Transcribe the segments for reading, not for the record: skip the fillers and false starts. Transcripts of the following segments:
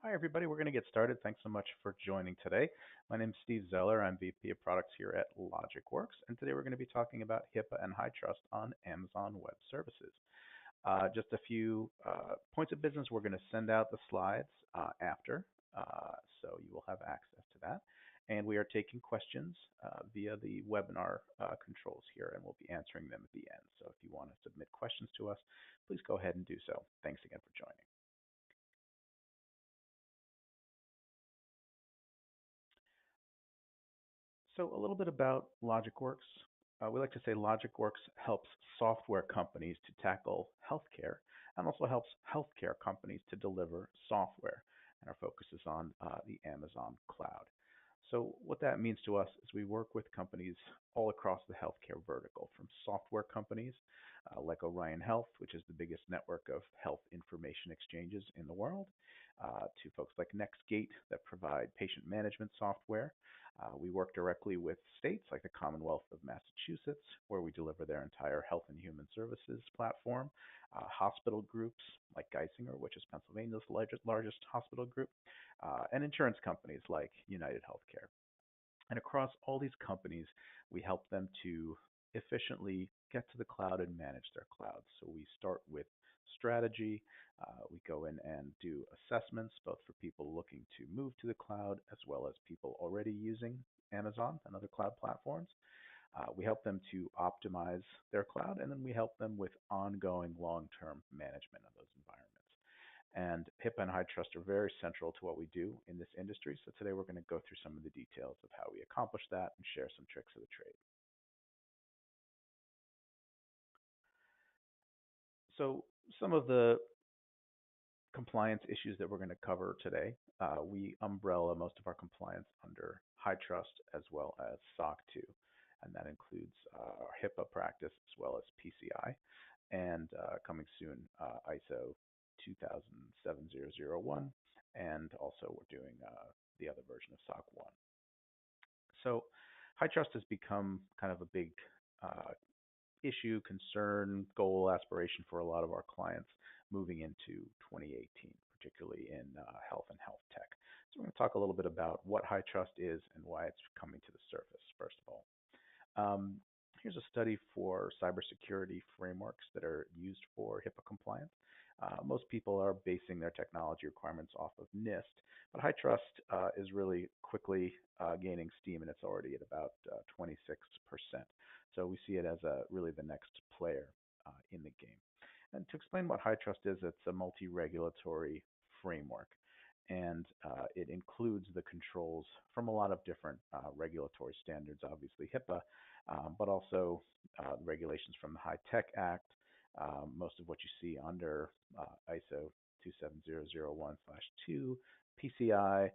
Hi, everybody. We're going to get started. Thanks so much for joining today. My name is Steve Zeller. I'm VP of Products here at Logicworks, and today we're going to be talking about HIPAA and HITRUST on Amazon Web Services. Just a few points of business. We're going to send out the slides after, so you will have access to that. And we are taking questions via the webinar controls here, and we'll be answering them at the end. So if you want to submit questions to us, please go ahead and do so. Thanks again for joining. So a little bit about Logicworks. We like to say Logicworks helps software companies to tackle healthcare and also helps healthcare companies to deliver software. And our focus is on the Amazon cloud. So what that means to us is we work with companies all across the healthcare vertical, from software companies like Orion Health, which is the biggest network of health information exchanges in the world, to folks like NextGate that provide patient management software. We work directly with states like the Commonwealth of Massachusetts, where we deliver their entire health and human services platform. Hospital groups like Geisinger, which is Pennsylvania's largest hospital group, and insurance companies like United Healthcare. And across all these companies, we help them to efficiently get to the cloud and manage their clouds. So we start with strategy. We go in and do assessments, both for people looking to move to the cloud as well as people already using Amazon and other cloud platforms. We help them to optimize their cloud, and then we help them with ongoing long-term management of those environments. And HIPAA and HITRUST are very central to what we do in this industry. So today we're going to go through some of the details of how we accomplish that and share some tricks of the trade. So some of the compliance issues that we're going to cover today, we umbrella most of our compliance under HITRUST as well as SOC 2. And that includes our HIPAA practice as well as PCI. And coming soon, ISO 27001, and also we're doing the other version of SOC 1. So HITRUST has become kind of a big issue, concern, goal, aspiration for a lot of our clients moving into 2018, particularly in health and health tech. So we're going to talk a little bit about what HITRUST is and why it's coming to the surface, first of all. Here's a study for cybersecurity frameworks that are used for HIPAA compliance. Most people are basing their technology requirements off of NIST, but HITRUST is really quickly gaining steam, and it's already at about 26%. So we see it as really the next player in the game. And to explain what HITRUST is, it's a multi-regulatory framework, and it includes the controls from a lot of different regulatory standards, obviously HIPAA, but also regulations from the High Tech Act, most of what you see under ISO 27001/2, PCI,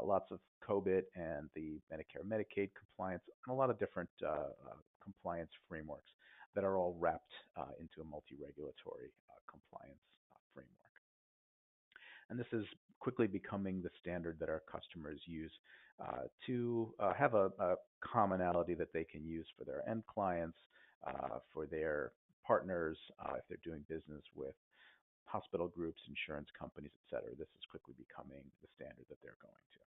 lots of COBIT and the Medicare Medicaid compliance, and a lot of different compliance frameworks that are all wrapped into a multi-regulatory compliance framework. And this is quickly becoming the standard that our customers use to have a commonality that they can use for their end clients, for their partners, if they're doing business with hospital groups, insurance companies, et cetera. This is quickly becoming the standard that they're going to.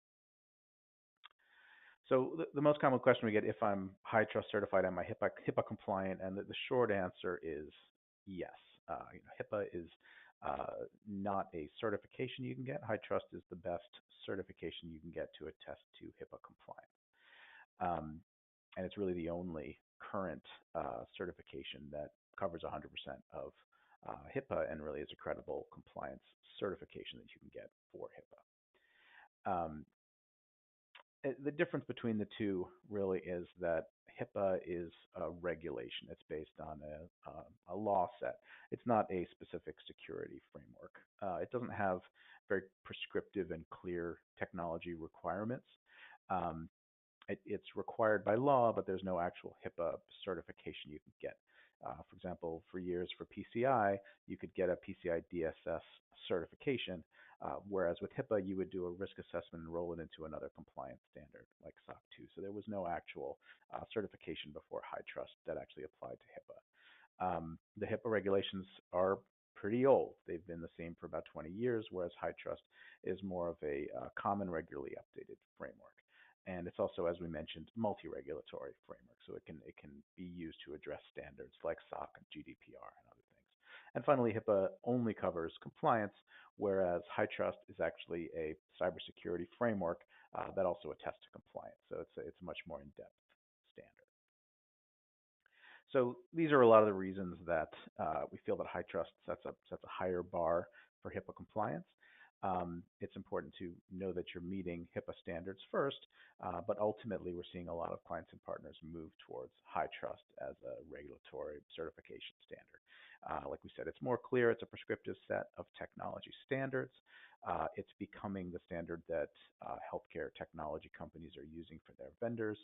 So the most common question we get, if I'm HITRUST certified, am I HIPAA compliant? And the short answer is yes. HIPAA is not a certification you can get. HITRUST is the best certification you can get to attest to HIPAA compliance. And it's really the only current certification that covers 100% of HIPAA and really is a credible compliance certification that you can get for HIPAA. The difference between the two really is that HIPAA is a regulation. It's based on a law set. It's not a specific security framework. It doesn't have very prescriptive and clear technology requirements. It's required by law, but there's no actual HIPAA certification you can get. For example, for years for PCI, you could get a PCI DSS certification, whereas with HIPAA, you would do a risk assessment and roll it into another compliance standard like SOC 2. So there was no actual certification before HITRUST that actually applied to HIPAA. The HIPAA regulations are pretty old. They've been the same for about 20 years, whereas HITRUST is more of a common, regularly updated framework. And it's also, as we mentioned, multi-regulatory framework, so it can be used to address standards like SOC and GDPR and other things. And finally, HIPAA only covers compliance, whereas HITRUST is actually a cybersecurity framework that also attests to compliance. So it's a much more in-depth standard. So these are a lot of the reasons that we feel that HITRUST sets a higher bar for HIPAA compliance. It's important to know that you're meeting HIPAA standards first, but ultimately we're seeing a lot of clients and partners move towards HITRUST as a regulatory certification standard. Like we said, it's more clear. It's a prescriptive set of technology standards. It's becoming the standard that healthcare technology companies are using for their vendors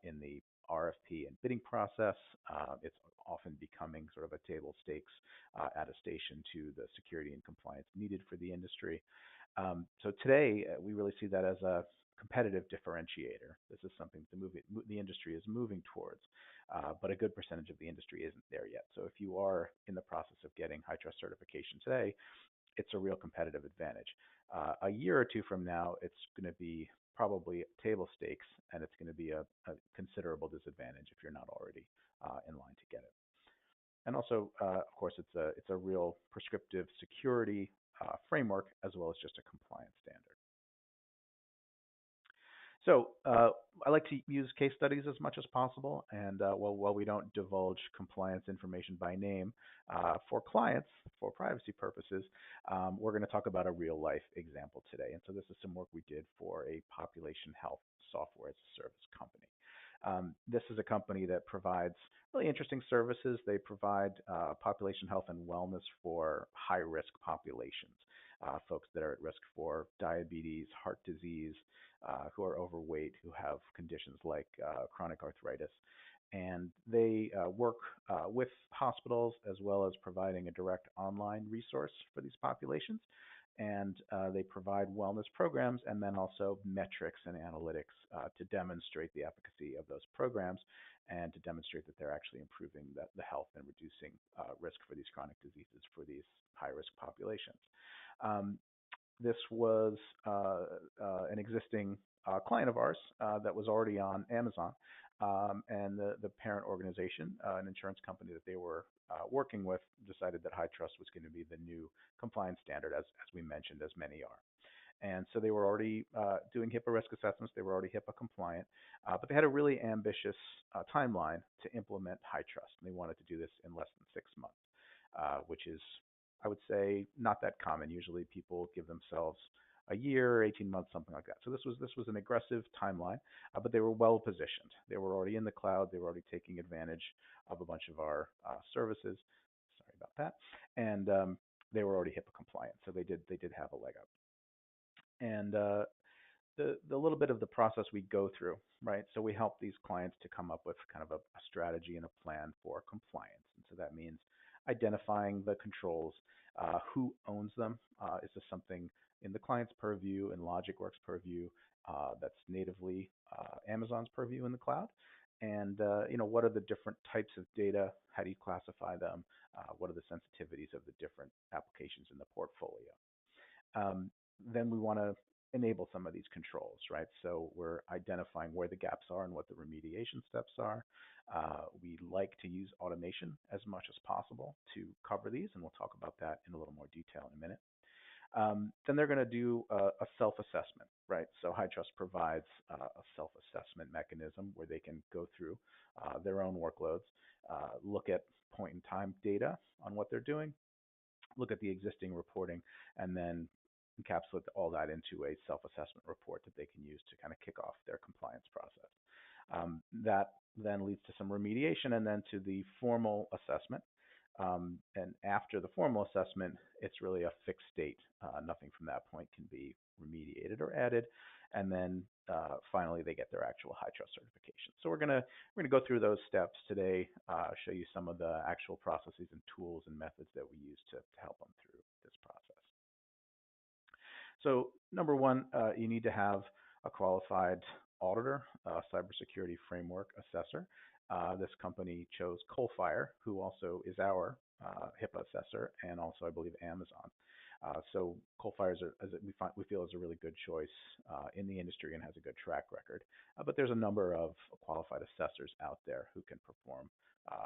in the RFP and bidding process. It's often becoming sort of a table stakes attestation to the security and compliance needed for the industry. So today, we really see that as a competitive differentiator. This is something the industry is moving towards, but a good percentage of the industry isn't there yet. So if you are in the process of getting HITRUST certification today, it's a real competitive advantage. A year or two from now, it's going to be probably table stakes, and it's going to be a considerable disadvantage if you're not already in line to get it. And also, of course, it's a real prescriptive security framework as well as just a compliance standard. So I like to use case studies as much as possible, and while we don't divulge compliance information by name, for clients, for privacy purposes, we're going to talk about a real-life example today. And so this is some work we did for a population health software as a service company. This is a company that provides really interesting services. They provide population health and wellness for high-risk populations, folks that are at risk for diabetes, heart disease, who are overweight, who have conditions like chronic arthritis. And they work with hospitals as well as providing a direct online resource for these populations. And they provide wellness programs and then also metrics and analytics to demonstrate the efficacy of those programs and to demonstrate that they're actually improving the health and reducing risk for these chronic diseases for these high-risk populations. This was an existing client of ours that was already on Amazon, and the parent organization, an insurance company that they were working with, decided that HITRUST was going to be the new compliance standard, as we mentioned, as many are. And so they were already doing HIPAA risk assessments. They were already HIPAA compliant, but they had a really ambitious timeline to implement HITRUST. And they wanted to do this in less than 6 months, which is, I would say, not that common. Usually people give themselves a year, 18 months, something like that. So this was an aggressive timeline, but they were well positioned. They were already in the cloud. They were already taking advantage of a bunch of our services. Sorry about that. And they were already HIPAA compliant, so they did have a leg up. And the little bit of the process we go through, right? So we help these clients to come up with kind of a strategy and a plan for compliance. And so that means identifying the controls, who owns them. Is this something in the client's purview, in Logicworks' purview, that's natively Amazon's purview in the cloud? And what are the different types of data? How do you classify them? What are the sensitivities of the different applications in the portfolio? Then we want to enable some of these controls, right? So we're identifying where the gaps are and what the remediation steps are. We like to use automation as much as possible to cover these, and we'll talk about that in a little more detail in a minute. Then they're going to do a self-assessment, right? So HITRUST provides a self-assessment mechanism where they can go through their own workloads, look at point-in-time data on what they're doing, look at the existing reporting, and then encapsulate all that into a self-assessment report that they can use to kind of kick off their compliance process. That then leads to some remediation and then to the formal assessment. And after the formal assessment, it's really a fixed state. Nothing from that point can be remediated or added. And then finally, they get their actual HITRUST certification. So we're gonna go through those steps today, show you some of the actual processes and tools and methods that we use to help them through this process. So number one, you need to have a qualified auditor, a cybersecurity framework assessor. This company chose Coalfire, who also is our HIPAA assessor, and also I believe Amazon. So Coalfires we feel is a really good choice in the industry and has a good track record. But there's a number of qualified assessors out there who can perform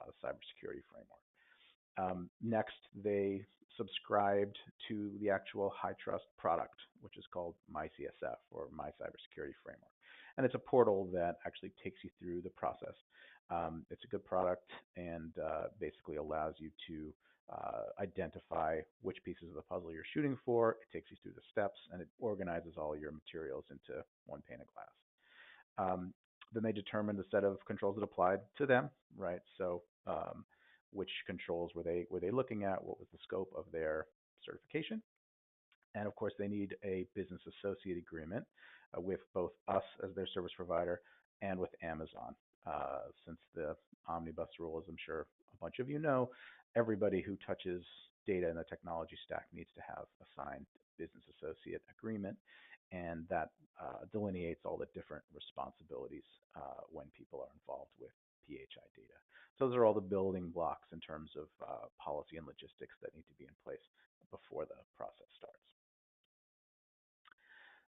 the cybersecurity framework. Next, they subscribed to the actual HITRUST product, which is called MyCSF, or My Cybersecurity Framework. And it's a portal that actually takes you through the process. It's a good product and basically allows you to identify which pieces of the puzzle you're shooting for. It takes you through the steps, and it organizes all your materials into one pane of glass. Then they determined the set of controls that applied to them, right? So which controls were they looking at? What was the scope of their certification? And of course, they need a business associate agreement with both us as their service provider and with Amazon. Since the omnibus rule, as I'm sure a bunch of you know, everybody who touches data in the technology stack needs to have a signed business associate agreement, and that delineates all the different responsibilities when people are involved with PHI data. So those are all the building blocks in terms of policy and logistics that need to be in place before the process starts.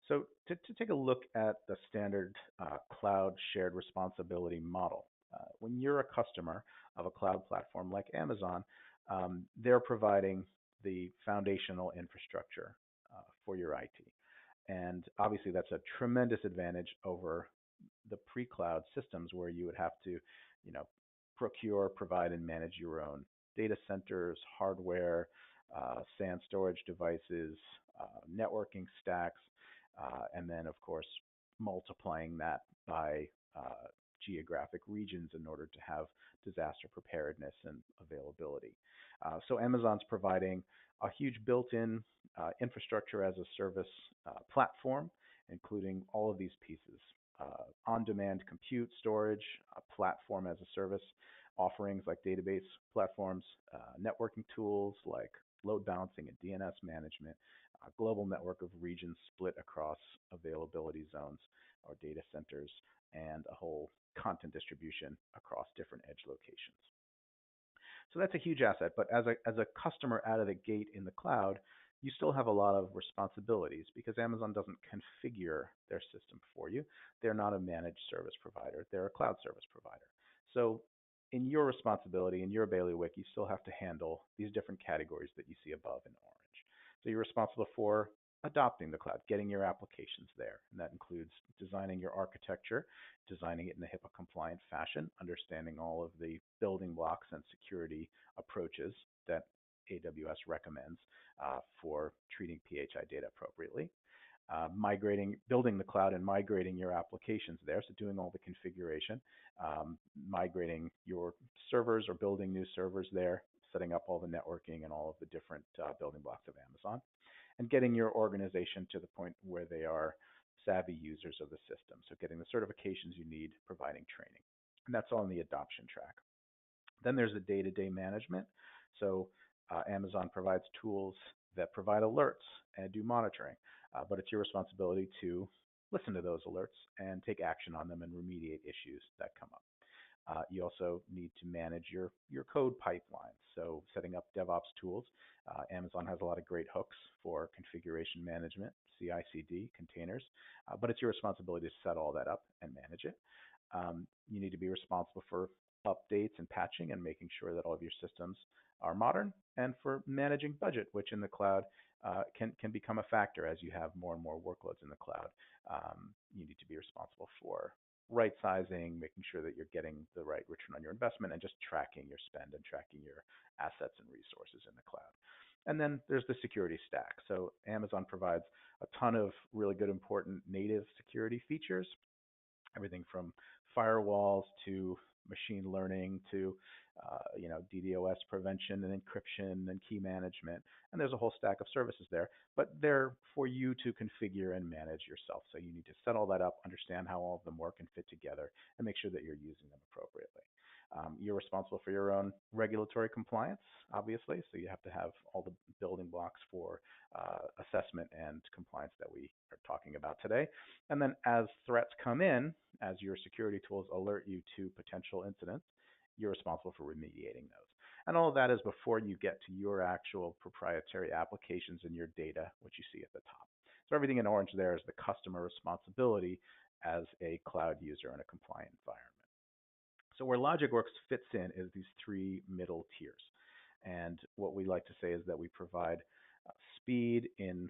So to take a look at the standard cloud shared responsibility model, when you're a customer of a cloud platform like Amazon, they're providing the foundational infrastructure for your IT. And obviously that's a tremendous advantage over the pre-cloud systems where you would have to, procure, provide, and manage your own data centers, hardware, SAN storage devices, networking stacks, and then of course multiplying that by geographic regions in order to have disaster preparedness and availability. So Amazon's providing a huge built-in infrastructure as a service platform, including all of these pieces. On-demand compute storage, platform as a service, offerings like database platforms, networking tools like load balancing and DNS management, a global network of regions split across availability zones or data centers, and a whole content distribution across different edge locations. So that's a huge asset, but as a customer out of the gate in the cloud, you still have a lot of responsibilities because Amazon doesn't configure their system for you. They're not a managed service provider. They're a cloud service provider. So in your responsibility, in your bailiwick, you still have to handle these different categories that you see above in orange. So you're responsible for adopting the cloud, getting your applications there. And that includes designing your architecture, designing it in a HIPAA compliant fashion, understanding all of the building blocks and security approaches that AWS recommends for treating PHI data appropriately. Building the cloud and migrating your applications there, so doing all the configuration, migrating your servers or building new servers there, setting up all the networking and all of the different building blocks of Amazon, and getting your organization to the point where they are savvy users of the system. So getting the certifications you need, providing training. And that's all in the adoption track. Then there's the day-to-day management. So Amazon provides tools that provide alerts and do monitoring, but it's your responsibility to listen to those alerts and take action on them and remediate issues that come up. You also need to manage your code pipelines, so setting up DevOps tools. Amazon has a lot of great hooks for configuration management, CI/CD, containers, but it's your responsibility to set all that up and manage it. You need to be responsible for updates and patching and making sure that all of your systems are modern, and for managing budget, which in the cloud can become a factor as you have more and more workloads in the cloud. You need to be responsible for right sizing, making sure that you're getting the right return on your investment, and just tracking your spend and tracking your assets and resources in the cloud. And then there's the security stack. So Amazon provides a ton of really good, important native security features, everything from firewalls to machine learning to DDoS prevention and encryption and key management. And there's a whole stack of services there, but they're for you to configure and manage yourself. So you need to set all that up, understand how all of them work and fit together, and make sure that you're using them appropriately. You're responsible for your own regulatory compliance, obviously, so you have to have all the building blocks for assessment and compliance that we are talking about today. And then as threats come in, as your security tools alert you to potential incidents, you're responsible for remediating those. And all of that is before you get to your actual proprietary applications and your data, which you see at the top. So everything in orange there is the customer responsibility as a cloud user in a compliant environment. So where Logicworks fits in is these three middle tiers. And what we like to say is that we provide speed in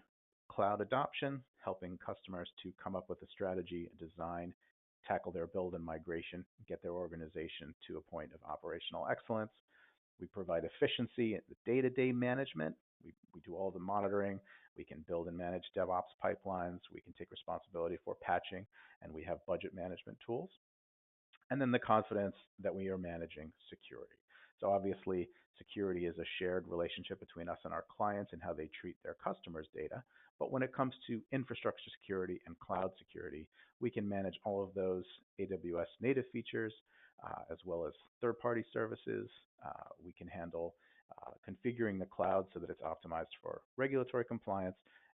cloud adoption, helping customers to come up with a strategy, a design, tackle their build and migration, get their organization to a point of operational excellence. We provide efficiency in the day-to-day management. We do all the monitoring. We can build and manage DevOps pipelines. We can take responsibility for patching, and we have budget management tools. And then the confidence that we are managing security. So obviously, security is a shared relationship between us and our clients and how they treat their customers' data. But when it comes to infrastructure security and cloud security, we can manage all of those AWS native features, as well as third-party services. We can handle configuring the cloud so that it's optimized for regulatory compliance.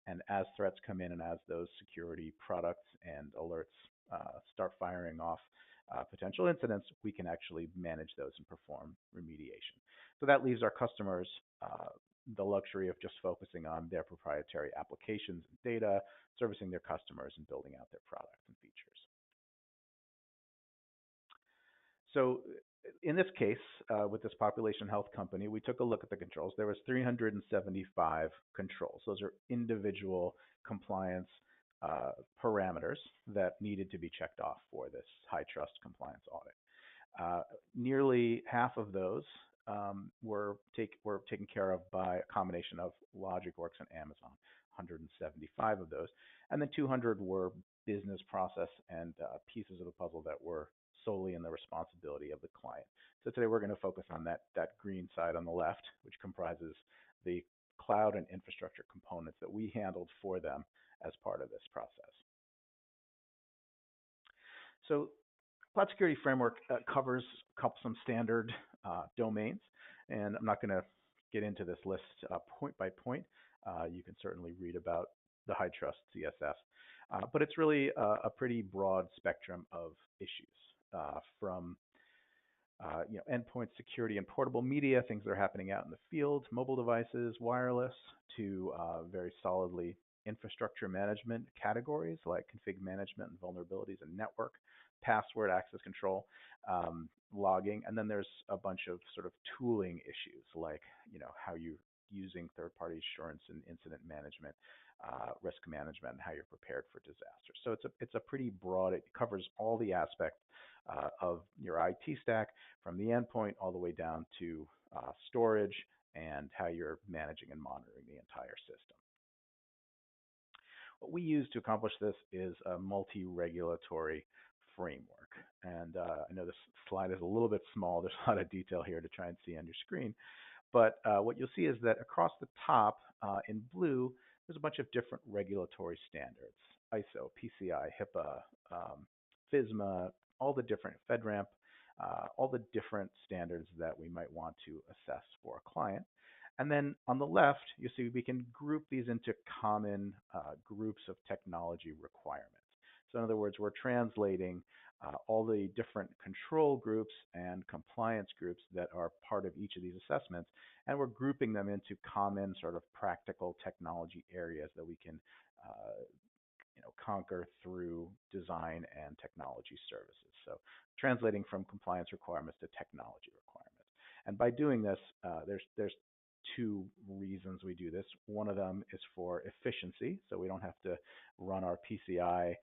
And as threats come in and as those security products and alerts start firing off potential incidents, we can actually manage those and perform remediation. So that leaves our customers the luxury of just focusing on their proprietary applications and data, servicing their customers, and building out their products and features. So in this case, with this population health company, we took a look at the controls. There was 375 controls. Those are individual compliance parameters that needed to be checked off for this HITRUST compliance audit. Nearly half of those were taken care of by a combination of Logicworks and Amazon, 175 of those. And then 200 were business process and pieces of the puzzle that were solely in the responsibility of the client. So today we're going to focus on that green side on the left, which comprises the cloud and infrastructure components that we handled for them as part of this process. So Cloud Security Framework covers some standard domains, and I'm not going to get into this list point by point. You can certainly read about the HITRUST CSS, but it's really a pretty broad spectrum of issues, from endpoint security and portable media, things that are happening out in the field, mobile devices, wireless, to very solidly infrastructure management categories like config management and vulnerabilities and network, password access control, logging, and then there's a bunch of sort of tooling issues like how you're using third-party assurance and incident management, risk management, and how you're prepared for disaster. So it's a pretty broad. It covers all the aspects of your IT stack, from the endpoint all the way down to storage and how you're managing and monitoring the entire system. What we use to accomplish this is a multi-regulatory framework. And I know this slide is a little bit small. There's a lot of detail here to try and see on your screen. But what you'll see is that across the top in blue, there's a bunch of different regulatory standards: ISO, PCI, HIPAA, FISMA, all the different FedRAMP, all the different standards that we might want to assess for a client. And then on the left, you see we can group these into common groups of technology requirements. So in other words, we're translating all the different control groups and compliance groups that are part of each of these assessments, and we're grouping them into common sort of practical technology areas that we can conquer through design and technology services. So translating from compliance requirements to technology requirements. And by doing this, there's two reasons we do this. One of them is for efficiency, so we don't have to run our PCI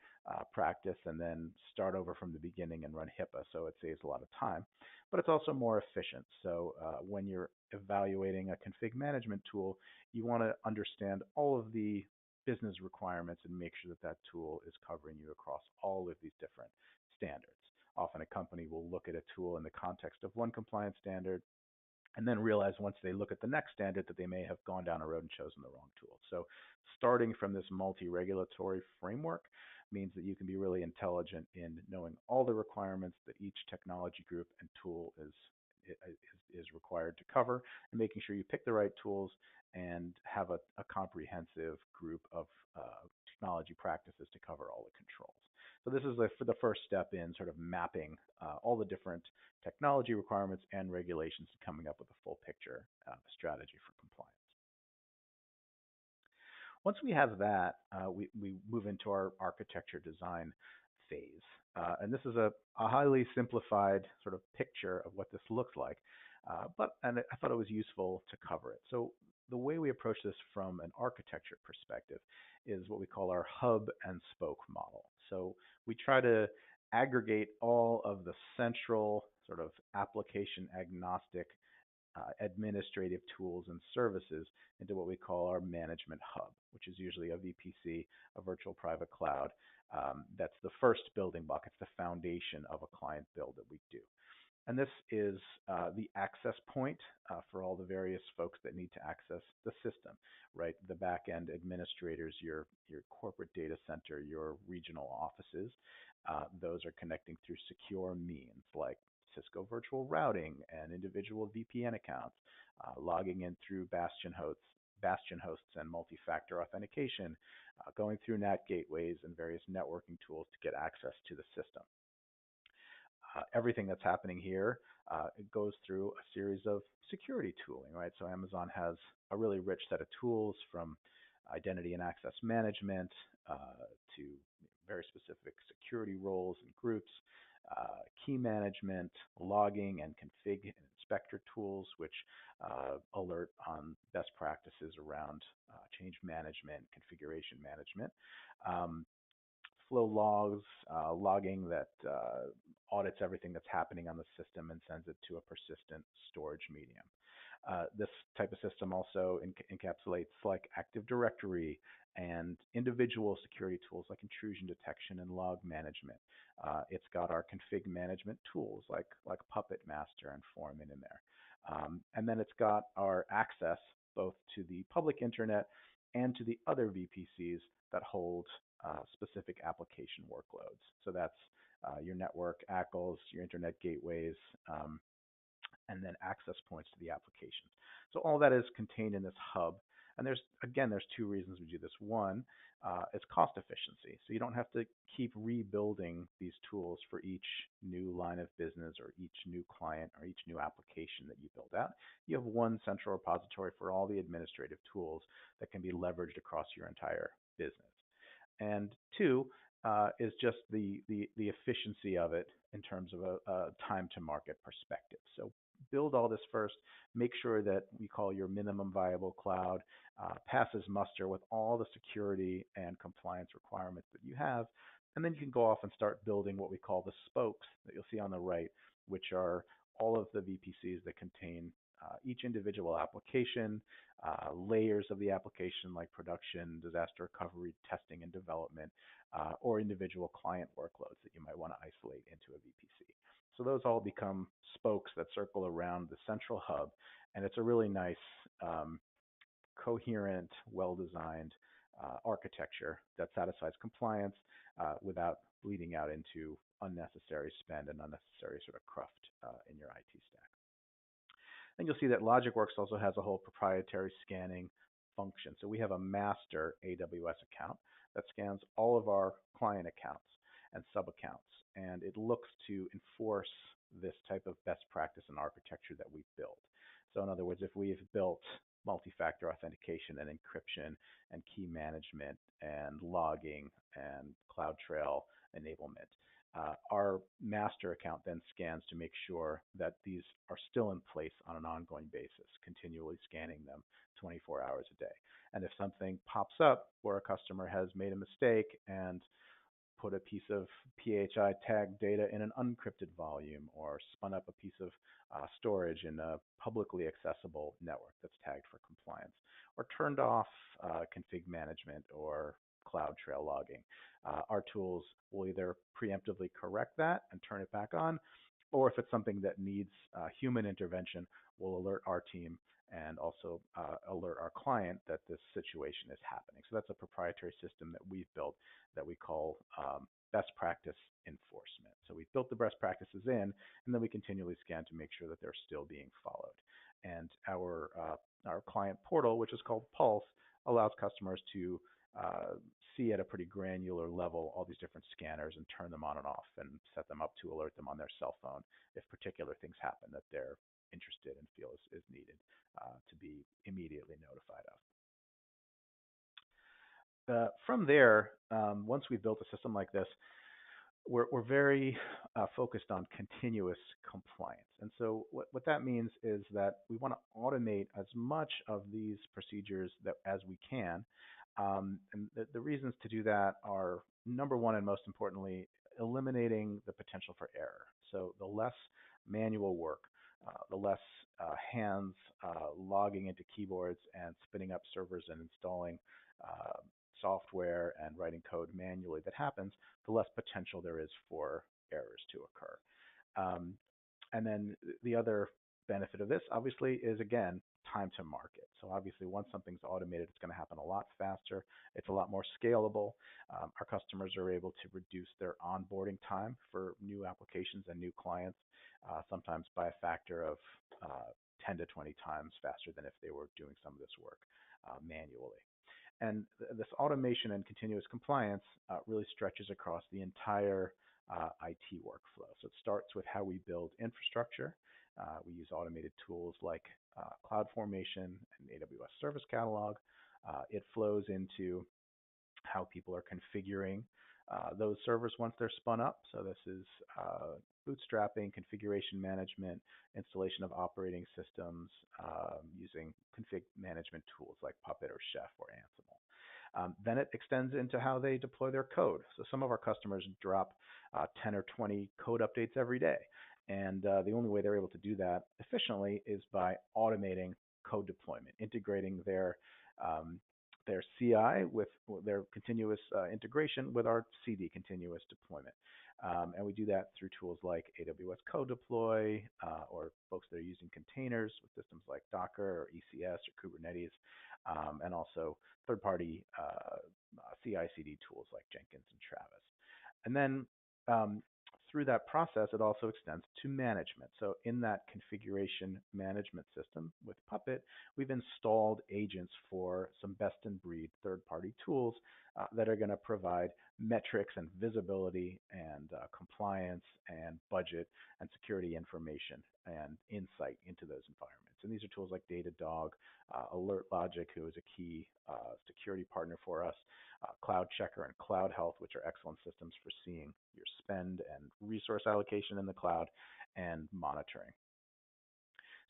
practice and then start over from the beginning and run HIPAA, so it saves a lot of time. But it's also more efficient. So when you're evaluating a config management tool, you want to understand all of the business requirements and make sure that that tool is covering you across all of these different standards. Often a company will look at a tool in the context of one compliance standard and then realize once they look at the next standard that they may have gone down a road and chosen the wrong tool. So starting from this multi-regulatory framework means that you can be really intelligent in knowing all the requirements that each technology group and tool is required to cover, and making sure you pick the right tools and have a comprehensive group of technology practices to cover all the controls. So this is for the first step in sort of mapping all the different technology requirements and regulations and coming up with a full picture strategy for compliance. Once we have that, we move into our architecture design phase. And this is a highly simplified sort of picture of what this looks like. And I thought it was useful to cover it. So the way we approach this from an architecture perspective is what we call our hub and spoke model. So we try to aggregate all of the central sort of application agnostic administrative tools and services into what we call our management hub, which is usually a VPC, a virtual private cloud. That's the first building block. It's the foundation of a client build that we do. And this is the access point for all the various folks that need to access the system, right? The back-end administrators, your corporate data center, your regional offices, those are connecting through secure means like Cisco virtual routing and individual VPN accounts, logging in through bastion hosts and multi-factor authentication, going through NAT gateways and various networking tools to get access to the system. Everything that's happening here, it goes through a series of security tooling, right? So Amazon has a really rich set of tools from identity and access management to very specific security roles and groups, key management, logging and config and inspector tools, which alert on best practices around change management, configuration management. Flow logs, logging that audits everything that's happening on the system and sends it to a persistent storage medium. This type of system also encapsulates like Active Directory and individual security tools like intrusion detection and log management. It's got our config management tools like Puppet Master and Foreman in there. And then it's got our access both to the public internet and to the other VPCs that hold specific application workloads. So that's your network, ACLs, your internet gateways, and then access points to the applications. So all that is contained in this hub. And there's two reasons we do this. One, it's cost efficiency. So you don't have to keep rebuilding these tools for each new line of business or each new client or each new application that you build out. You have one central repository for all the administrative tools that can be leveraged across your entire business. And two is just the efficiency of it in terms of a time to market perspective. So build all this first, make sure that we call your minimum viable cloud passes muster with all the security and compliance requirements that you have. And then you can go off and start building what we call the spokes that you'll see on the right, which are all of the VPCs that contain each individual application, layers of the application like production, disaster recovery, testing and development, or individual client workloads that you might want to isolate into a VPC. So those all become spokes that circle around the central hub, and it's a really nice, coherent, well-designed architecture that satisfies compliance without bleeding out into unnecessary spend and unnecessary sort of cruft in your IT stack. And you'll see that Logicworks also has a whole proprietary scanning function. So we have a master AWS account that scans all of our client accounts and sub-accounts, and it looks to enforce this type of best practice and architecture that we've built. So in other words, if we've built multi-factor authentication and encryption and key management and logging and CloudTrail enablement, our master account then scans to make sure that these are still in place on an ongoing basis, continually scanning them 24 hours a day. And if something pops up where a customer has made a mistake and put a piece of PHI tagged data in an unencrypted volume or spun up a piece of storage in a publicly accessible network that's tagged for compliance, or turned off config management or CloudTrail logging, our tools will either preemptively correct that and turn it back on, or if it's something that needs human intervention, we'll alert our team and also alert our client that this situation is happening. So that's a proprietary system that we've built that we call best practice enforcement. So we've built the best practices in, and then we continually scan to make sure that they're still being followed. And our client portal, which is called Pulse, allows customers to uh, see at a pretty granular level all these different scanners and turn them on and off and set them up to alert them on their cell phone if particular things happen that they're interested and feel is needed to be immediately notified of. From there, once we've built a system like this, we're very focused on continuous compliance. And so what that means is that we want to automate as much of these procedures as we can. And the reasons to do that are, number one, and most importantly, eliminating the potential for error. So the less manual work, the less hands logging into keyboards and spinning up servers and installing uh, software and writing code manually that happens, the less potential there is for errors to occur. Um, and then the other benefit of this, obviously, is again time to market. So obviously, once something's automated, it's going to happen a lot faster. It's a lot more scalable. Our customers are able to reduce their onboarding time for new applications and new clients, sometimes by a factor of 10 to 20 times faster than if they were doing some of this work manually. And this automation and continuous compliance really stretches across the entire IT workflow. So it starts with how we build infrastructure. We use automated tools like CloudFormation and AWS Service Catalog. It flows into how people are configuring those servers once they're spun up. So this is bootstrapping, configuration management, installation of operating systems using config management tools like Puppet or Chef or Ansible. Then it extends into how they deploy their code. So some of our customers drop 10 or 20 code updates every day. And the only way they're able to do that efficiently is by automating code deployment, integrating their CI with their continuous integration with our CD, continuous deployment. And we do that through tools like AWS Code Deploy or folks that are using containers with systems like Docker or ECS or Kubernetes, and also third-party CI/CD tools like Jenkins and Travis. And then through that process, it also extends to management. So in that configuration management system with Puppet, we've installed agents for some best-in-breed third-party tools that are going to provide metrics and visibility and compliance and budget and security information and insight into those environments. And these are tools like Datadog, Alert Logic, who is a key security partner for us, Cloud Checker and Cloud Health, which are excellent systems for seeing your spend and resource allocation in the cloud and monitoring.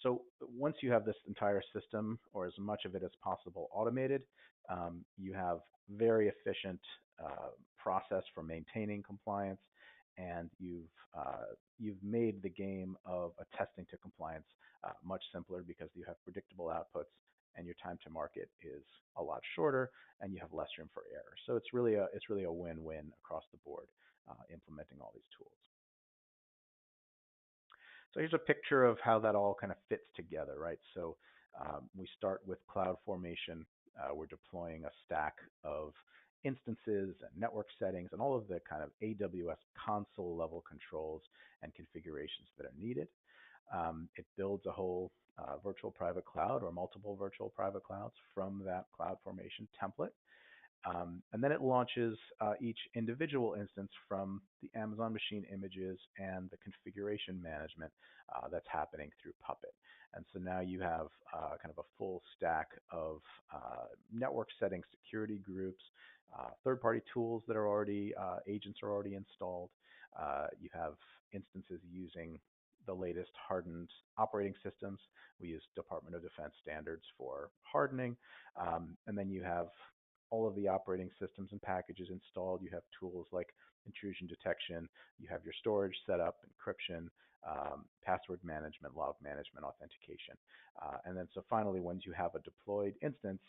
So once you have this entire system, or as much of it as possible, automated, you have very efficient process for maintaining compliance, and you've made the game of attesting to compliance much simpler because you have predictable outputs and your time to market is a lot shorter and you have less room for error. So it's really a win-win across the board implementing all these tools. So here's a picture of how that all kind of fits together, right? So we start with CloudFormation. We're deploying a stack of instances and network settings and all of the kind of AWS console level controls and configurations that are needed. It builds a whole virtual private cloud or multiple virtual private clouds from that CloudFormation template. And then it launches each individual instance from the Amazon machine images and the configuration management that's happening through Puppet. And so now you have kind of a full stack of network settings, security groups, third-party tools that are already, agents are already installed. You have instances using the latest hardened operating systems. We use Department of Defense standards for hardening. And then you have all of the operating systems and packages installed. You have tools like intrusion detection. You have your storage setup, encryption, password management, log management, authentication. And then so finally, once you have a deployed instance,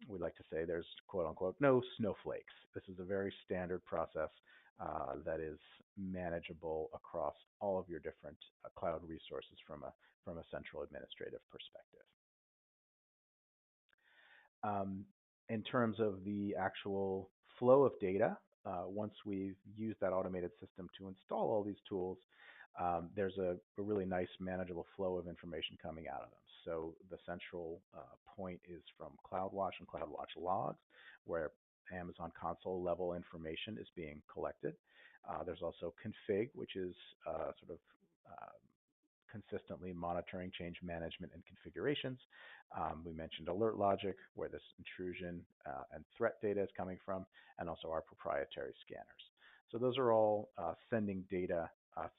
we like to say there's quote unquote no snowflakes. This is a very standard process that is manageable across all of your different cloud resources from a central administrative perspective. In terms of the actual flow of data, once we've used that automated system to install all these tools, there's a really nice manageable flow of information coming out of them. So the central point is from CloudWatch and CloudWatch logs, where Amazon console level information is being collected. There's also config, which is sort of uh, consistently monitoring change management and configurations. We mentioned alert logic, where this intrusion and threat data is coming from, and also our proprietary scanners. So those are all sending data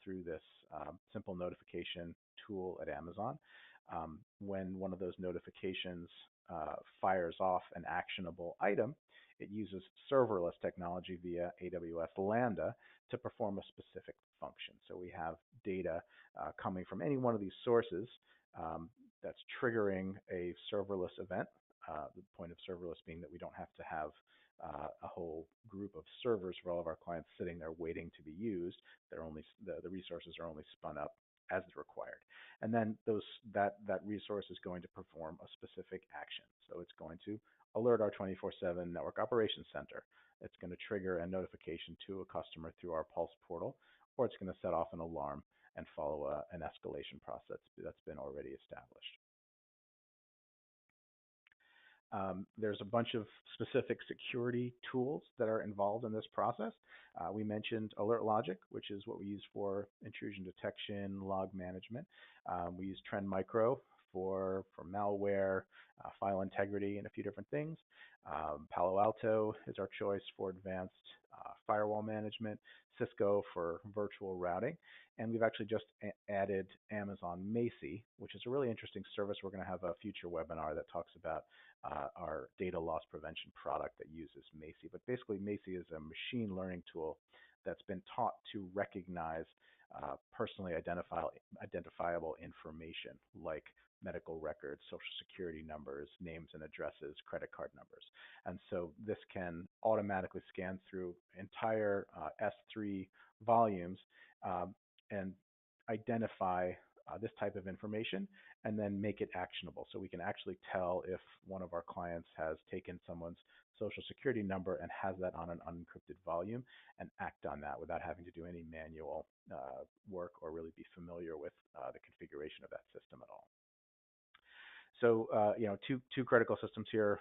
through this simple notification tool at Amazon. When one of those notifications fires off an actionable item, it uses serverless technology via AWS Lambda to perform a specific function. So we have data coming from any one of these sources that's triggering a serverless event. The point of serverless being that we don't have to have a whole group of servers for all of our clients sitting there waiting to be used. They're only the resources are only spun up as required, and then that resource is going to perform a specific action. So it's going to alert our 24/7 network operations center. It's going to trigger a notification to a customer through our Pulse portal, or it's going to set off an alarm and follow an escalation process that's been already established. There's a bunch of specific security tools that are involved in this process. We mentioned Alert Logic, which is what we use for intrusion detection, log management. We use Trend Micro for malware, file integrity, and a few different things. Palo Alto is our choice for advanced firewall management, Cisco for virtual routing, and we've actually just added Amazon Macie, which is a really interesting service. We're going to have a future webinar that talks about our data loss prevention product that uses Macie. But basically, Macie is a machine learning tool that's been taught to recognize personally identifiable information like medical records, social security numbers, names and addresses, credit card numbers. And so this can automatically scan through entire S3 volumes and identify this type of information and then make it actionable. So we can actually tell if one of our clients has taken someone's social security number and has that on an unencrypted volume and act on that without having to do any manual work or really be familiar with the configuration of that system at all. So, two critical systems here.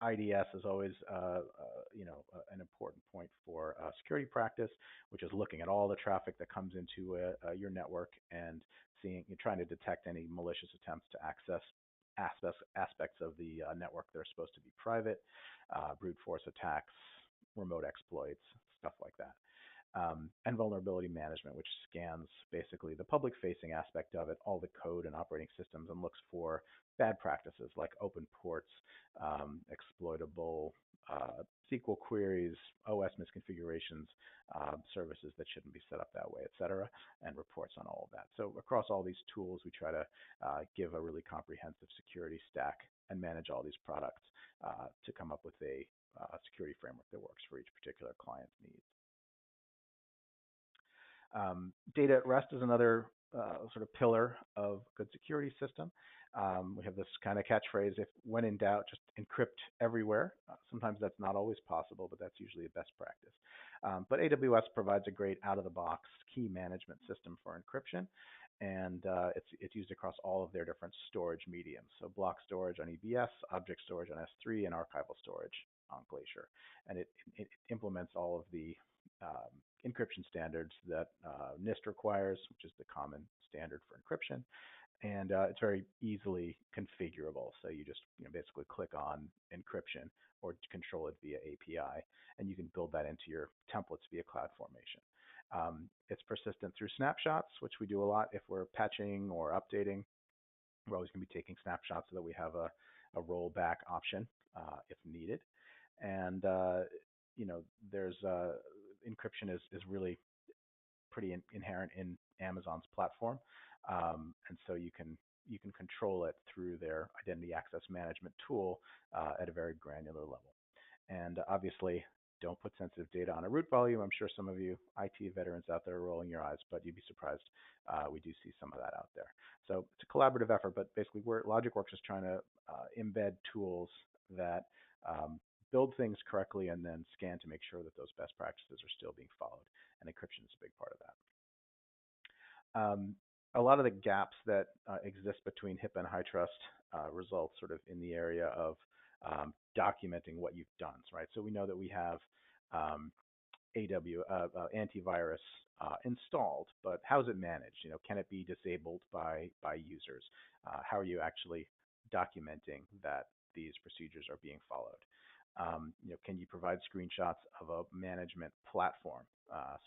IDS is always, an important point for security practice, which is looking at all the traffic that comes into your network and trying to detect any malicious attempts to access aspects of the network that are supposed to be private, brute force attacks, remote exploits, stuff like that. And vulnerability management, which scans basically the public-facing aspect of it, all the code and operating systems, and looks for bad practices like open ports, exploitable SQL queries, OS misconfigurations, services that shouldn't be set up that way, et cetera, and reports on all of that. So across all these tools, we try to give a really comprehensive security stack and manage all these products to come up with a security framework that works for each particular client's needs. Data at rest is another sort of pillar of good security system. We have this kind of catchphrase: if when in doubt, just encrypt everywhere. Sometimes that's not always possible, but that's usually a best practice. But AWS provides a great out-of-the-box key management system for encryption, and it's used across all of their different storage mediums. So block storage on EBS, object storage on S3, and archival storage on Glacier. And it implements all of the encryption standards that NIST requires, which is the common standard for encryption, and it's very easily configurable. So you just basically click on encryption or control it via API, and you can build that into your templates via CloudFormation. It's persistent through snapshots, which we do a lot if we're patching or updating. We're always going to be taking snapshots so that we have a rollback option if needed. And there's encryption is really pretty inherent in Amazon's platform, and so you can control it through their identity access management tool at a very granular level. And obviously, don't put sensitive data on a root volume. I'm sure some of you IT veterans out there are rolling your eyes, but you'd be surprised. We do see some of that out there. So it's a collaborative effort, but basically, Logicworks is trying to embed tools that build things correctly and then scan to make sure that those best practices are still being followed. And encryption is a big part of that. a lot of the gaps that exist between HIPAA and HITRUST results sort of in the area of documenting what you've done, right? So we know that we have um, antivirus installed, but how is it managed? You know, can it be disabled by users? How are you actually documenting that these procedures are being followed? You know, can you provide screenshots of a management platform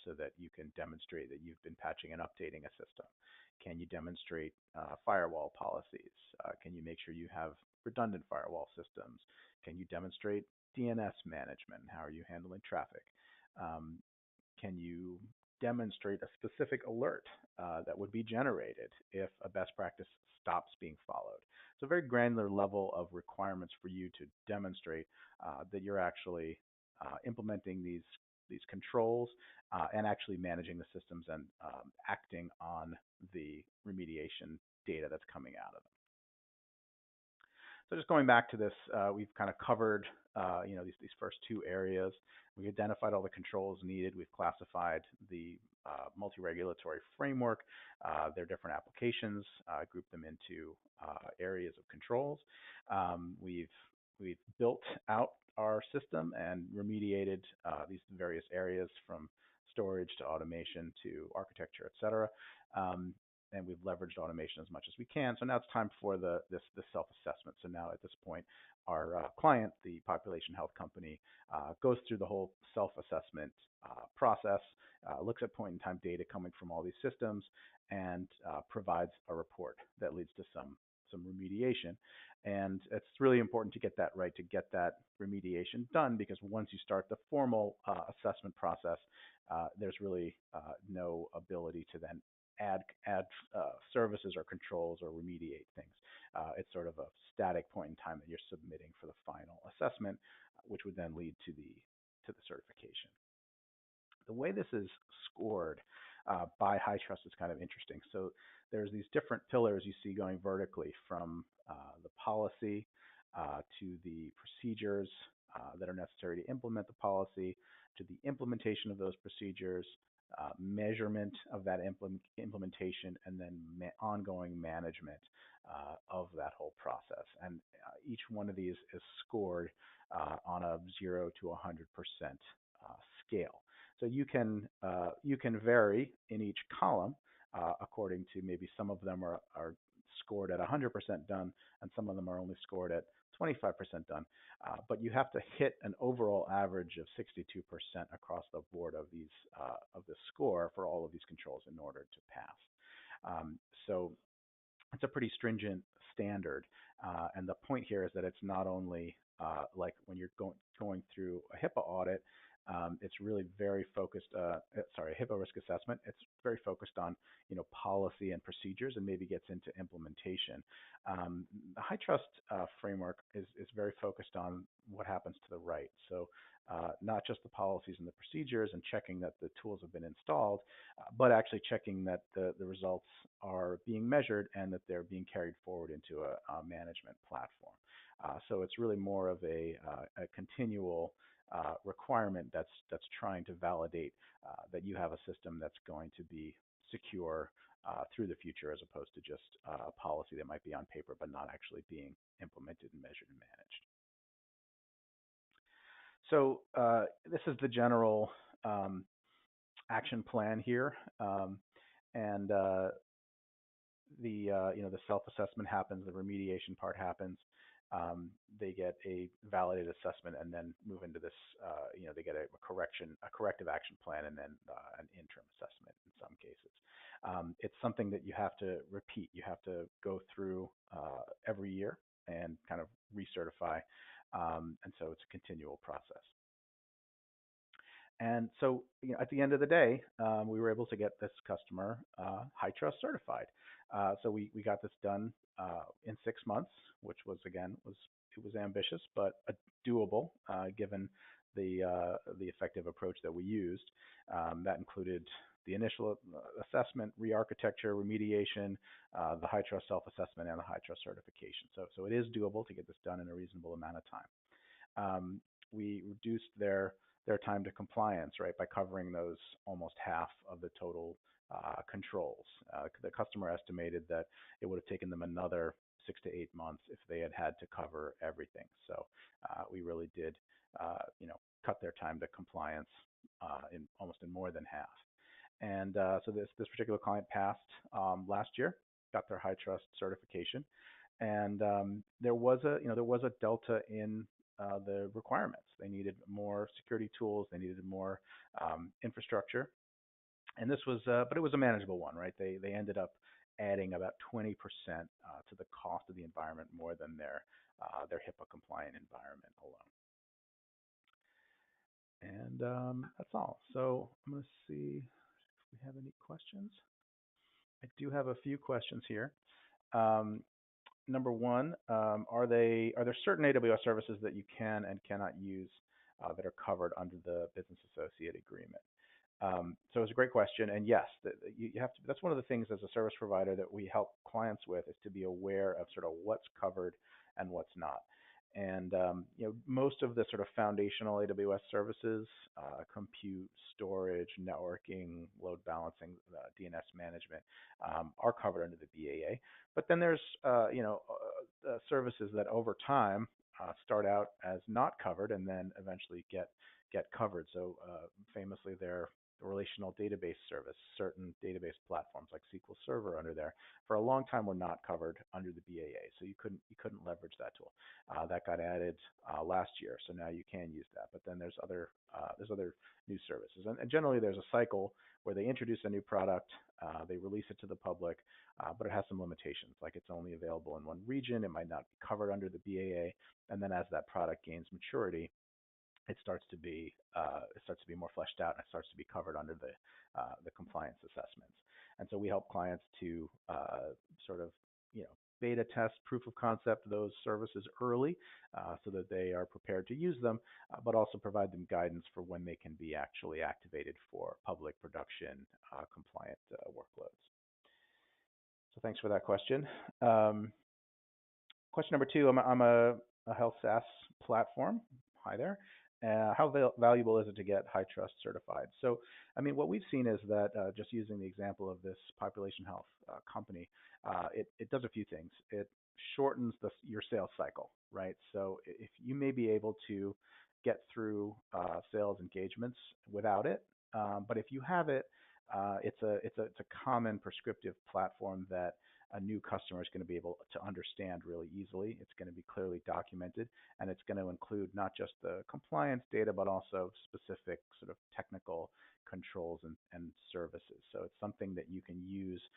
so that you can demonstrate that you've been patching and updating a system? Can you demonstrate firewall policies? Can you make sure you have redundant firewall systems? Can you demonstrate DNS management? How are you handling traffic? Um, can you demonstrate a specific alert that would be generated if a best practice stops being followed? So, a very granular level of requirements for you to demonstrate that you're actually implementing these controls and actually managing the systems and acting on the remediation data that's coming out of them. So just going back to this, we've kind of covered, you know, these first two areas. We identified all the controls needed. We've classified the multi-regulatory framework, their different applications, grouped them into areas of controls. We've built out our system and remediated these various areas from storage to automation to architecture, et cetera. And we've leveraged automation as much as we can. So now it's time for this self-assessment. So now at this point, our client, the population health company, goes through the whole self-assessment process, looks at point-in-time data coming from all these systems, and provides a report that leads to some remediation. And it's really important to get that right, to get that remediation done, because once you start the formal assessment process, there's really no ability to then add services or controls or remediate things. It's sort of a static point in time that you're submitting for the final assessment, which would then lead to the certification. The way this is scored by HITRUST is kind of interesting. So there's these different pillars you see going vertically from the policy to the procedures that are necessary to implement the policy, to the implementation of those procedures, measurement of that implementation, and then ongoing management of that whole process. And each one of these is scored on a 0 to 100% scale. So you can vary in each column according to maybe some of them are scored at 100% done, and some of them are only scored at 25% done. But you have to hit an overall average of 62% across the board of these of the score for all of these controls in order to pass. So it's a pretty stringent standard, and the point here is that it's not only like when you're going through a HIPAA audit. It's really very focused. HIPAA risk assessment. It's very focused on policy and procedures, and maybe gets into implementation. The HITRUST framework is very focused on what happens to the right. So not just the policies and the procedures and checking that the tools have been installed, but actually checking that the results are being measured and that they're being carried forward into a management platform. So it's really more of a continual requirement that's trying to validate that you have a system that's going to be secure through the future, as opposed to just a policy that might be on paper but not actually being implemented and measured and managed. So this is the general action plan here, and the self-assessment happens, the remediation part happens. They get a validated assessment and then move into this. They get a corrective action plan, and then an interim assessment in some cases. It's something that you have to repeat. You have to go through every year and kind of recertify, and so it's a continual process. And so, at the end of the day, we were able to get this customer HITRUST certified. So we got this done in 6 months, which was ambitious, but doable given the effective approach that we used. That included the initial assessment, re-architecture, remediation, the HITRUST self-assessment, and the HITRUST certification. So it is doable to get this done in a reasonable amount of time. We reduced their their time to compliance, right, by covering those almost half of the total controls. The customer estimated that it would have taken them another 6 to 8 months if they had had to cover everything. So we really did, cut their time to compliance in almost in more than half. And so this particular client passed last year, got their HITRUST certification, and there was a delta in the requirements. They needed more security tools, they needed more infrastructure, and but it was a manageable one, right? They ended up adding about 20% to the cost of the environment more than their HIPAA compliant environment alone. And that's all. So I'm going to see if we have any questions. I do have a few questions here. Um, Number one, are there certain AWS services that you can and cannot use that are covered under the Business Associate Agreement? So it's a great question, and yes, you have to. That's one of the things as a service provider that we help clients with is to be aware of sort of what's covered and what's not. And most of the sort of foundational AWS services, compute, storage, networking, load balancing, DNS management, are covered under the BAA. But then there's services that over time start out as not covered and then eventually get covered. So famously, they're the relational database service, certain database platforms like SQL Server under there, for a long time were not covered under the BAA. So you couldn't leverage that tool. That got added last year, so now you can use that. But then there's other new services, and generally there's a cycle where they introduce a new product, they release it to the public, but it has some limitations, like it's only available in one region, it might not be covered under the BAA, and then as that product gains maturity, it starts to be more fleshed out, and it starts to be covered under the compliance assessments. And so we help clients to sort of beta test, proof of concept those services early, so that they are prepared to use them, but also provide them guidance for when they can be actually activated for public production compliant workloads. So thanks for that question. Question number two, I'm a health SaaS platform. Hi there. How valuable is it to get HITRUST certified? So, I mean, what we've seen is that just using the example of this population health company, it does a few things. It shortens your sales cycle, right? So if you may be able to get through sales engagements without it, but if you have it, it's a common prescriptive platform that a new customer is going to be able to understand really easily. It's going to be clearly documented, and it's going to include not just the compliance data, but also specific sort of technical controls and services. So it's something that you can use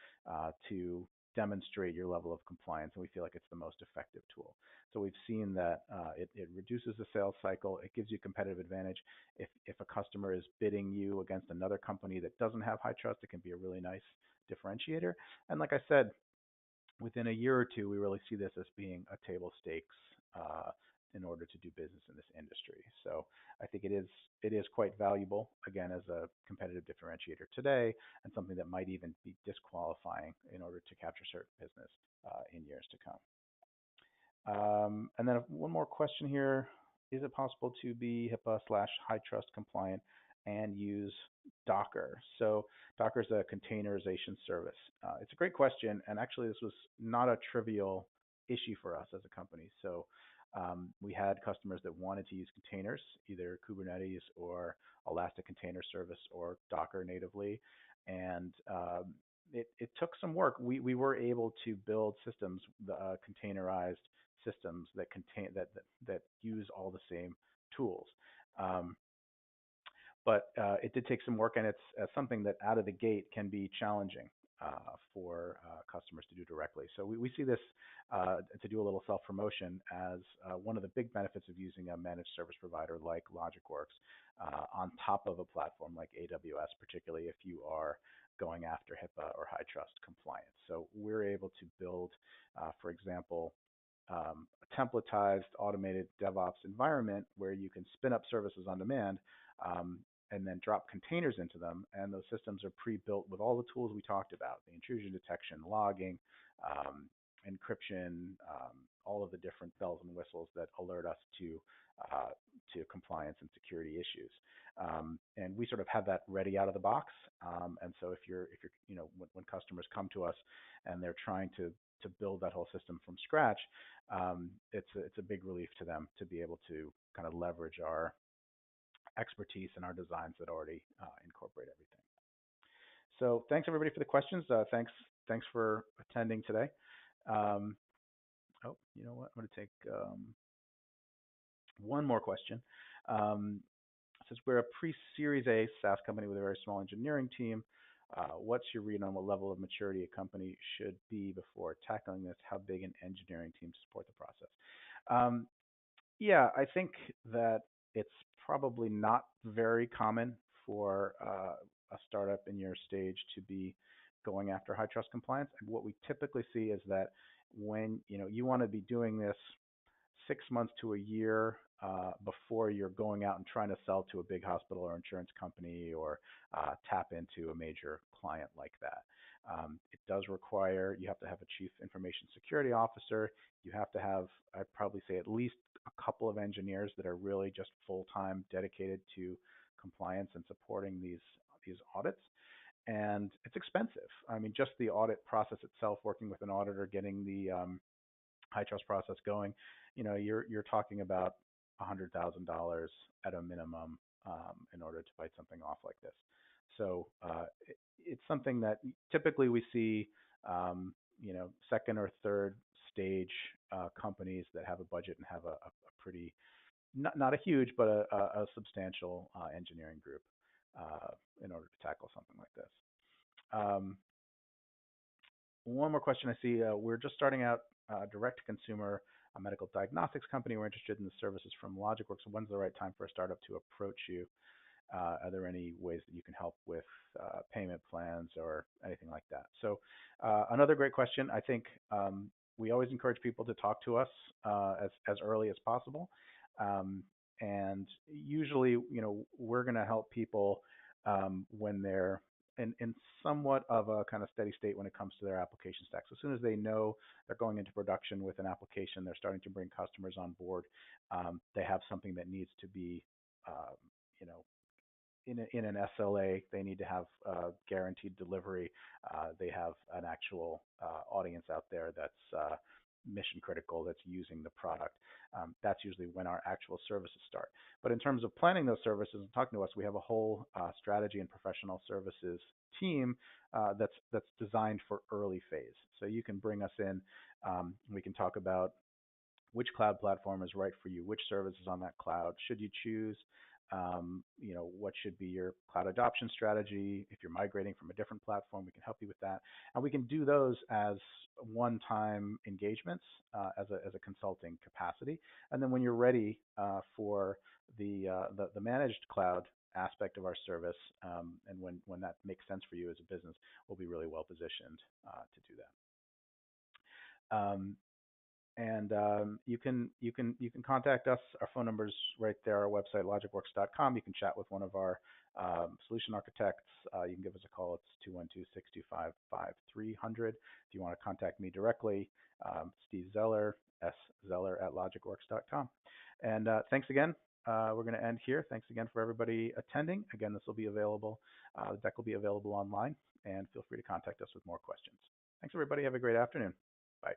to demonstrate your level of compliance, and we feel like it's the most effective tool. So we've seen that it reduces the sales cycle. It gives you competitive advantage. If a customer is bidding you against another company that doesn't have HITRUST, it can be a really nice differentiator. And like I said, within a year or two, we really see this as being a table stakes in order to do business in this industry. So I think it is quite valuable, again, as a competitive differentiator today, and something that might even be disqualifying in order to capture certain business in years to come. And then one more question here. Is it possible to be HIPAA/HITRUST compliant and use Docker? So Docker is a containerization service. It's a great question, and actually this was not a trivial issue for us as a company. So we had customers that wanted to use containers, either Kubernetes or Elastic Container Service or Docker natively, and it took some work. We were able to build systems, containerized systems that use all the same tools. But it did take some work, and it's something that out of the gate can be challenging for customers to do directly. So we see this to do a little self-promotion as one of the big benefits of using a managed service provider like Logicworks on top of a platform like AWS, particularly if you are going after HIPAA or HITRUST compliance. So we're able to build, for example, a templatized automated DevOps environment where you can spin up services on demand and then drop containers into them. And those systems are pre-built with all the tools we talked about, the intrusion detection, logging, encryption, all of the different bells and whistles that alert us to to compliance and security issues. And we sort of have that ready out of the box. And so if you're when customers come to us and they're trying to build that whole system from scratch, it's a big relief to them to be able to kind of leverage our expertise and our designs that already incorporate everything. So thanks everybody for the questions. Thanks for attending today. Oh, you know what? I'm going to take one more question. Since we're a pre-Series A SaaS company with a very small engineering team, what's your read on what level of maturity a company should be before tackling this? How big an engineering team to support the process? Yeah, I think that it's probably not very common for a startup in your stage to be going after high trust compliance. And what we typically see is that when you want to be doing this 6 months to a year before you're going out and trying to sell to a big hospital or insurance company or tap into a major client like that. It does require, you have to have a chief information security officer. You have to have, I'd probably say, at least a couple of engineers that are really just full-time dedicated to compliance and supporting these audits. And it's expensive. I mean, just the audit process itself, working with an auditor, getting the high trust process going, you're talking about $100,000 at a minimum in order to fight something off like this. So it's something that typically we see, second or third stage companies that have a budget and have a pretty, not a huge, but a substantial engineering group in order to tackle something like this. One more question I see. We're just starting out direct-to-consumer a medical diagnostics company. We're interested in the services from Logicworks. When's the right time for a startup to approach you? Are there any ways that you can help with payment plans or anything like that? So another great question. I think we always encourage people to talk to us as early as possible. And usually, we're going to help people when they're in somewhat of a kind of steady state when it comes to their application stack. So as soon as they know they're going into production with an application, they're starting to bring customers on board, they have something that needs to be, in an SLA, they need to have guaranteed delivery. They have an actual audience out there that's mission critical, that's using the product. That's usually when our actual services start. But in terms of planning those services and talking to us, we have a whole strategy and professional services team that's designed for early phase. So you can bring us in. We can talk about which cloud platform is right for you, which services on that cloud should you choose. What should be your cloud adoption strategy? If you're migrating from a different platform, we can help you with that. And we can do those as one-time engagements as a consulting capacity. And then when you're ready for the managed cloud aspect of our service, and when that makes sense for you as a business, we'll be really well positioned to do that. And you can contact us. Our phone number's right there. Our website, logicworks.com. You can chat with one of our solution architects. You can give us a call. It's 212-625-5300. If you want to contact me directly, Steve Zeller, szeller@logicworks.com. And thanks again. We're going to end here. Thanks again for everybody attending. Again, this will be available. The deck will be available online, and feel free to contact us with more questions. Thanks, everybody. Have a great afternoon. Bye.